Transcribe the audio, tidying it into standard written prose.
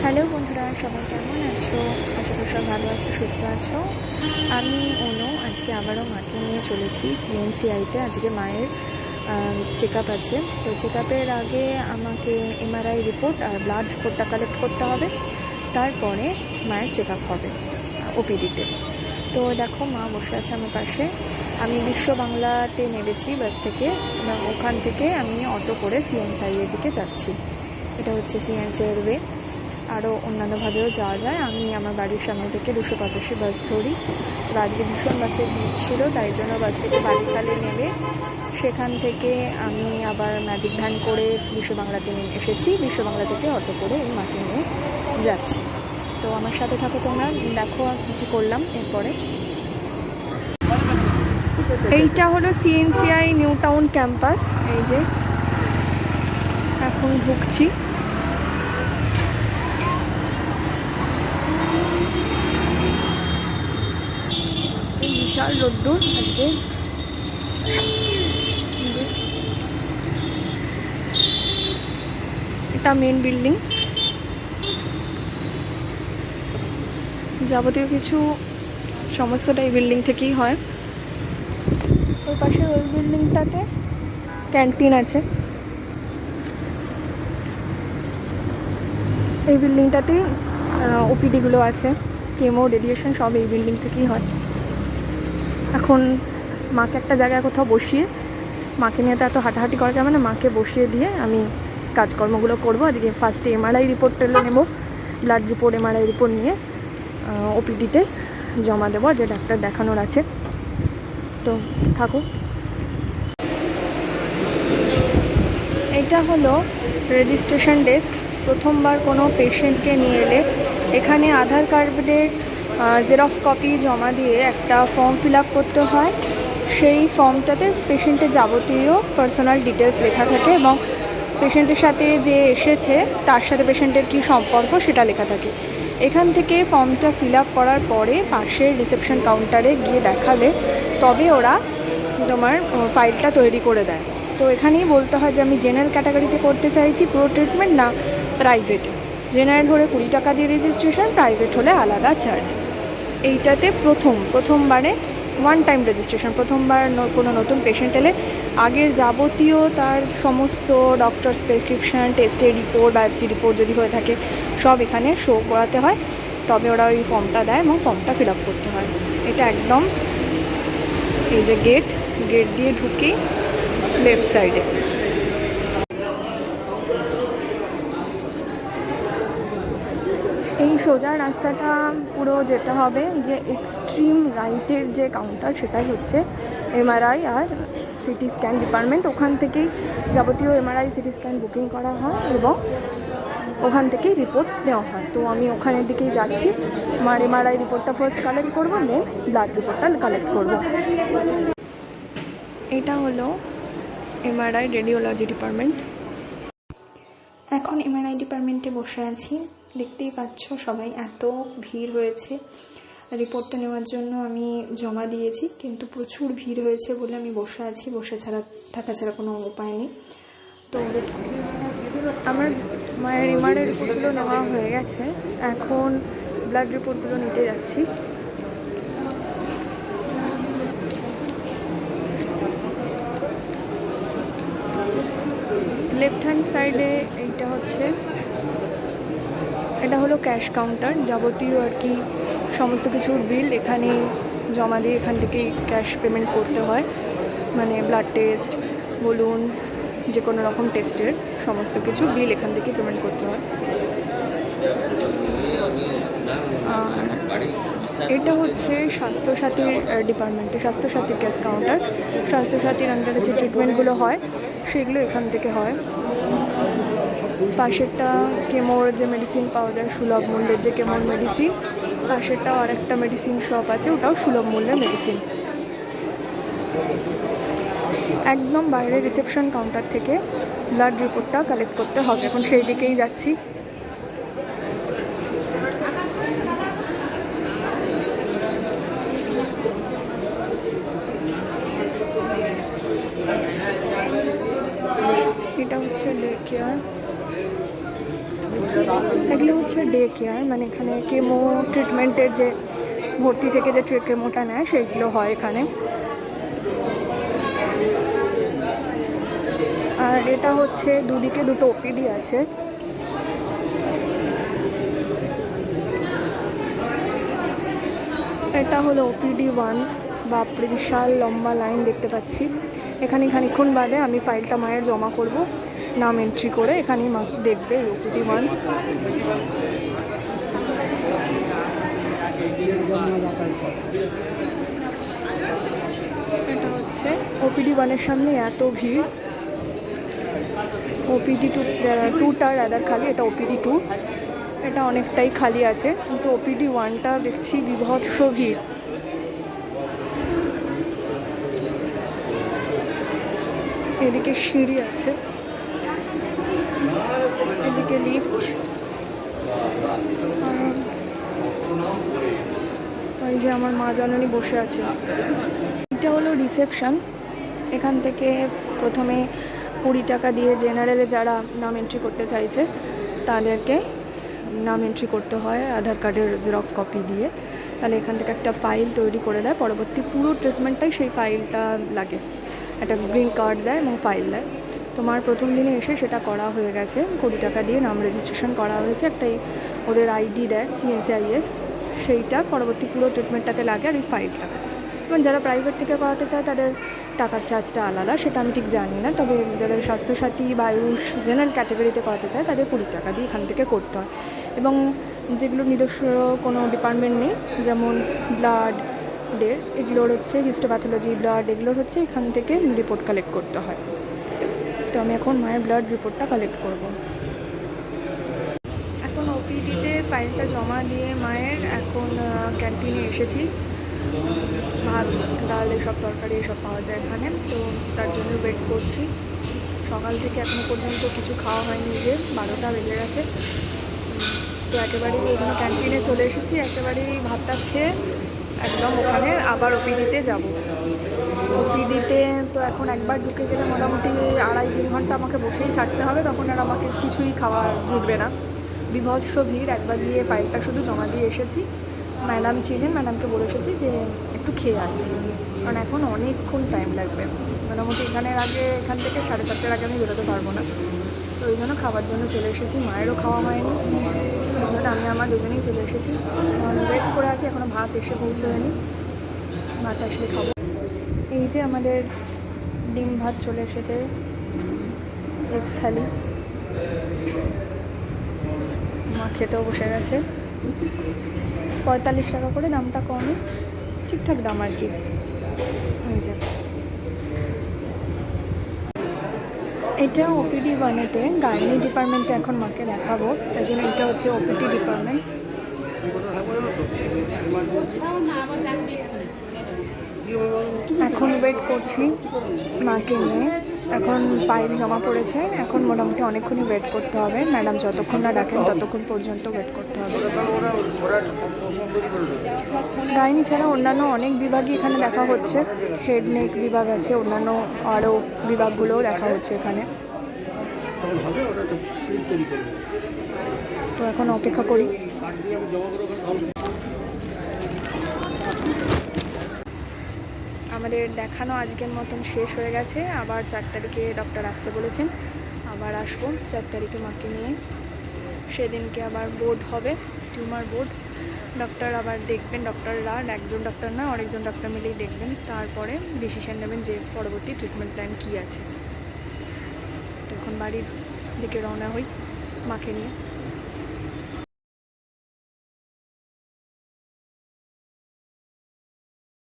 Hello বন্ধুরা, সবাই কেমন আছো? আশা করি সব ভালো আছো, সুস্থ আছো। আমি অনু আজকে আবারও মাকে নিয়ে চলেছি সিএনসিআইতে। আজকে মায়ের চেক আপ আছে। তো চেক আপের আগে আমাকে এমআরআই রিপোর্ট আর ব্লাড রিপোর্টটা কালেক্ট করতে হবে, তারপরে মায়ের চেক আপ হবে ওপিডিতে। তো দেখো, মা বসে আছে আমার পাশে। আমি বিশ্ব বাংলাতে নেমেছি বাস থেকে, এবং ওখান থেকে আমি অটো করে সিএনসিআই এর দিকে যাচ্ছি। এটা হচ্ছে সিএনসিআই ওয়ে। আরও অন্যান্যভাবেও যাওয়া যায়। আমি আমার বাড়ির সামনে থেকে 285 বাস ধরি। আজকে ভীষণ বাসের ভিড় ছিল, তাই জন্য বাস থেকে বালিখালে নেমে সেখান থেকে আমি আবার ম্যাজিক ভ্যান করে বিশ্ব বাংলাতে এসেছি। বিশ্ব বাংলা থেকে অটো করে এই মাকে নিয়ে যাচ্ছি। তো আমার সাথে থাকো তোমরা, দেখো কী করলাম এরপরে। এইটা হলো সিএনসিআই নিউ টাউন ক্যাম্পাস। এই যে এখন ঢুকছি। বিশাল রোদ্দুর আজকে। এটা মেন বিল্ডিং, যাবতীয় কিছু সমস্তটা এই বিল্ডিং থেকেই হয়। ওই পাশে ওই বিল্ডিংটাতে ক্যান্টিন আছে। এই বিল্ডিংটাতেই ওপিডিগুলো আছে, কেমো, রেডিয়েশন সব এই বিল্ডিং থেকেই হয়। এখন মাকে একটা জায়গায় কোথাও বসিয়ে, মাকে নিয়ে তো এত হাঁটাহাঁটি করা যাবে না, মাকে বসিয়ে দিয়ে আমি কাজকর্মগুলো করবো। আজকে ফার্স্টে এমআরআই রিপোর্টটা নেবো, ব্লাড রিপোর্ট, এমআরআই রিপোর্ট নিয়ে ওপিডিতে জমা দেবো, যে ডাক্তার দেখানোর আছে। তো থাকুক। এটা হলো রেজিস্ট্রেশন ডেস্ক। প্রথমবার কোনো পেশেন্টকে নিয়ে এলে এখানে আধার কার্ডের জেরক্স কপি জমা দিয়ে একটা ফর্ম ফিল আপ করতে হয়। সেই ফর্মটাতে পেশেন্টের যাবতীয় পার্সোনাল ডিটেলস লেখা থাকে, এবং পেশেন্টের সাথে যে এসেছে তার সাথে পেশেন্টের কী সম্পর্ক সেটা লেখা থাকে। এখান থেকে ফর্মটা ফিল আপ করার পরে পাশের রিসেপশন কাউন্টারে গিয়ে দেখালে তবে ওরা তোমার ফাইলটা তৈরি করে দেয়। তো এখানেই বলতে হয় যে আমি জেনারেল ক্যাটাগরিতে করতে চাইছি পুরো ট্রিটমেন্ট, না প্রাইভেটে। জেনারেল হলে 20 টাকা দিয়ে রেজিস্ট্রেশন, প্রাইভেট হলে আলাদা চার্জ। এইটাতে প্রথমবারে ওয়ান টাইম রেজিস্ট্রেশন। প্রথমবার কোনো নতুন পেশেন্ট এলে আগের যাবতীয় তার সমস্ত ডক্টরস প্রেসক্রিপশান, টেস্টের রিপোর্ট, বায়োপসি রিপোর্ট যদি হয়ে থাকে সব এখানে শো করাতে হয়, তবে ওরা ওই ফর্মটা দেয় এবং ফর্মটা ফিল আপ করতে হয়। এটা একদম এই যে গেট দিয়ে ঢুকি লেফট সাইডে। এই সোজা রাস্তাটা পুরো যেতে হবে, গিয়ে এক্সট্রিম রাইটের যে কাউন্টার সেটাই হচ্ছে এমআরআই আর সিটি স্ক্যান ডিপার্টমেন্ট। ওখান থেকেই যাবতীয় এমআরআই, সিটি স্ক্যান বুকিং করা হয় এবং ওখান থেকেই রিপোর্ট নেওয়া হয়। তো আমি ওখানের দিকেই যাচ্ছি। আমার এমআরআই রিপোর্টটা ফার্স্ট কালেক্ট করবো, দেন ব্লাড রিপোর্টটা কালেক্ট করবো। এটা হলো এমআরআই রেডিওলজি ডিপার্টমেন্ট। এখন এমআরআই ডিপার্টমেন্টে বসে আছি। দেখতেই পাচ্ছ সবাই এত ভিড় হয়েছে। রিপোর্টটা নেওয়ার জন্য আমি জমা দিয়েছি, কিন্তু প্রচুর ভিড় হয়েছে বলে আমি বসে আছি। থাকা ছাড়া কোনো উপায় নেই। তো আমার মায়ের এমআরআই রিপোর্টগুলো নেওয়া হয়ে গেছে, এখন ব্লাড রিপোর্টগুলো নিতে যাচ্ছি। লেফট হ্যান্ড সাইডে এটা হলো ক্যাশ কাউন্টার। যাবতীয় আর কি সমস্ত কিছুর বিল এখানে জমা দিয়ে এখান থেকেই ক্যাশ পেমেন্ট করতে হয়। মানে ব্লাড টেস্ট বলুন, যে কোনো রকম টেস্টের সমস্ত কিছু বিল এখান থেকে পেমেন্ট করতে হয়। আর এটা হচ্ছে স্বাস্থ্যসাথীর ডিপার্টমেন্টে, স্বাস্থ্যসাথীর ক্যাশ কাউন্টার। স্বাস্থ্যসাথীর আন্ডারে যে ট্রিটমেন্টগুলো হয় সেগুলো এখান থেকে হয়। পাশেরটা কেমোর যে মেডিসিন পাওয়া যায় সুলভ মূল্যের, যে কেমোর মেডিসিন। পাশেরটাও আরেকটা মেডিসিন শপ আছে, ওটাও সুলভ মূল্যের মেডিসিন। একদম বাইরে রিসেপশন কাউন্টার থেকে ব্লাড রিপোর্টটা কালেক্ট করতে হবে। এখন সেই দিকেই যাচ্ছি। এটা হচ্ছে ডে কেয়ার। এগুলো হচ্ছে ডে কেয়ার, মানে এখানে কেমো ট্রিটমেন্টের যে ভর্তি থেকে যে কেমোটা নেয় সেগুলো হয় এখানে। আর এটা হচ্ছে দুদিকে দুটো ওপিডি আছে। এটা হলো ওপিডি 1। বাপরে বিশাল লম্বা লাইন দেখতে পাচ্ছি। এখানে খানিক্ষণ বাদে আমি ফাইলটা মায়ের জমা করব, নাম এন্ট্রি করে এখানেই মা দেখবে এই ওপিডি 1। এটা হচ্ছে ওপিডি 1-এর সামনে এত ভিড়। ওপিডি 2টা রাদার খালি, এটা ওপিডি 2, এটা অনেকটাই খালি আছে, কিন্তু ওপিডি 1টা দেখছি বিভৎস ভিড়। এদিকে সিঁড়ি আছে, এদিকে লিফট, আর এই যে আমার মা জননী বসে আছে। এটা হলো রিসেপশন। এখান থেকে প্রথমে 20 টাকা দিয়ে জেনারেলে যারা নাম এন্ট্রি করতে চাইছে তাদেরকে নাম এন্ট্রি করতে হয় আধার কার্ডের জেরক্স কপি দিয়ে। তাহলে এখান থেকে একটা ফাইল তৈরি করে দেয়, পরবর্তী পুরো ট্রিটমেন্টটাই সেই ফাইলটা লাগে। একটা গ্রিন কার্ড দেয় এবং ফাইল দেয়। তোমার প্রথম দিনে এসে সেটা করা হয়ে গেছে, 20 টাকা দিয়ে নাম রেজিস্ট্রেশন করা হয়েছে, একটাই ওদের আইডি দেয় CNCI-এর, সেইটা পরবর্তী পুরো ট্রিটমেন্টটাতে লাগে। আর এই ফাইলটা এবং যারা প্রাইভেট থেকে করাতে চায় তাদের টাকার চার্জটা আলাদা, সেটা আমি ঠিক জানি না। তবে যারা স্বাস্থ্যসাথী বা আয়ুষ জেনারেল ক্যাটাগরিতে করাতে চায় তাদের 20 টাকা দিয়ে এখান থেকে করতে হয়। এবং যেগুলো নিজস্ব কোনো ডিপার্টমেন্ট নেই, যেমন ব্লাডের, এগুলোর হচ্ছে হিস্টোপ্যাথোলজি, ব্লাড, এগুলোর হচ্ছে এখান থেকে রিপোর্ট কালেক্ট করতে হয়। তো আমি এখন মায়ের ব্লাড রিপোর্টটা কালেক্ট করব। এখন ওপিডিতে ফাইলটা জমা দিয়ে মায়ের এখন ক্যান্টিনে এসেছি। ভাত, ডাল, এসব তরকারি এসব পাওয়া যায় এখানে, তো তার জন্য ওয়েট করছি। সকাল থেকে এখনো পর্যন্ত কিছু খাওয়া হয়নি, যে 12টা বেজে গেছে। তো একেবারেই ওখানে ক্যান্টিনে চলে এসেছি, একেবারেই ভাতটা খেয়ে একদম ওখানে আবার ওপিডিতে যাব। ওপিডিতে তো এখন একবার ঢুকে গেলে মোটামুটি 2.5-3 ঘন্টা আমাকে বসেই থাকতে হবে, তখন আর আমাকে কিছুই খাওয়া ঢুকবে না। বিভৎস ভিড়। একবার গিয়ে ফাইলটা শুধু জমা দিয়ে এসেছি, ম্যাডাম ছিলেন, ম্যাডামকে বলে এসেছি যে একটু খেয়ে আসছি, কারণ এখন অনেকক্ষণ টাইম লাগবে। মোটামুটি এখান থেকে 7:30টার আগে আমি বেরোতে পারবো না। তো ওই জন্য খাবার জন্য চলে এসেছি। মায়েরও খাওয়া হয়নি, ওই জন্য আমি আমার দুজনেই চলে এসেছি। ওয়েট করে আছি, এখনও ভাত এসে পৌঁছয়নি, ভাত আসলে খাবো। এই যে আমাদের ডিম ভাত চলে এসেছে, এক থালি। মা খেতেও বসে গেছে। 45 টাকা করে, দামটা কমই, ঠিকঠাক দাম আর কি। এই যে এটা ওপিডি 1-এতে গাইনি ডিপার্টমেন্টে এখন মাকে দেখাবো, তাই জন্য এটা হচ্ছে ওপিডি ডিপার্টমেন্ট। এখন ওয়েট করছি মাকে নিয়ে। এখন ফাইল জমা পড়েছে, এখন মোটামুটি অনেকক্ষণই ওয়েট করতে হবে। ম্যাডাম যতক্ষণ না ডাকেন ততক্ষণ পর্যন্ত ওয়েট করতে হবে। গাইনি ছাড়া অন্যান্য অনেক বিভাগই এখানে দেখা হচ্ছে। হেড নেক বিভাগ আছে, অন্যান্য আরও বিভাগগুলোও দেখা হচ্ছে এখানে। তো এখন অপেক্ষা করি। আমাদের দেখানো আজকের মতন শেষ হয়ে গেছে। আবার 4 তারিখে ডক্টর আসতে বলেছেন, আবার আসবো 4 তারিখে মাকে নিয়ে। সেদিনকে আবার বোর্ড হবে, টিউমার বোর্ড। ডক্টর আবার দেখবেন, ডক্টররা একজন ডক্টর না, অনেকজন ডক্টর মিলেই দেখবেন, তারপরে ডিসিশন নেবেন যে পরবর্তী ট্রিটমেন্ট প্ল্যান কী আছে। তো এখন বাড়ির দিকে রওনা হই মাকে নিয়ে।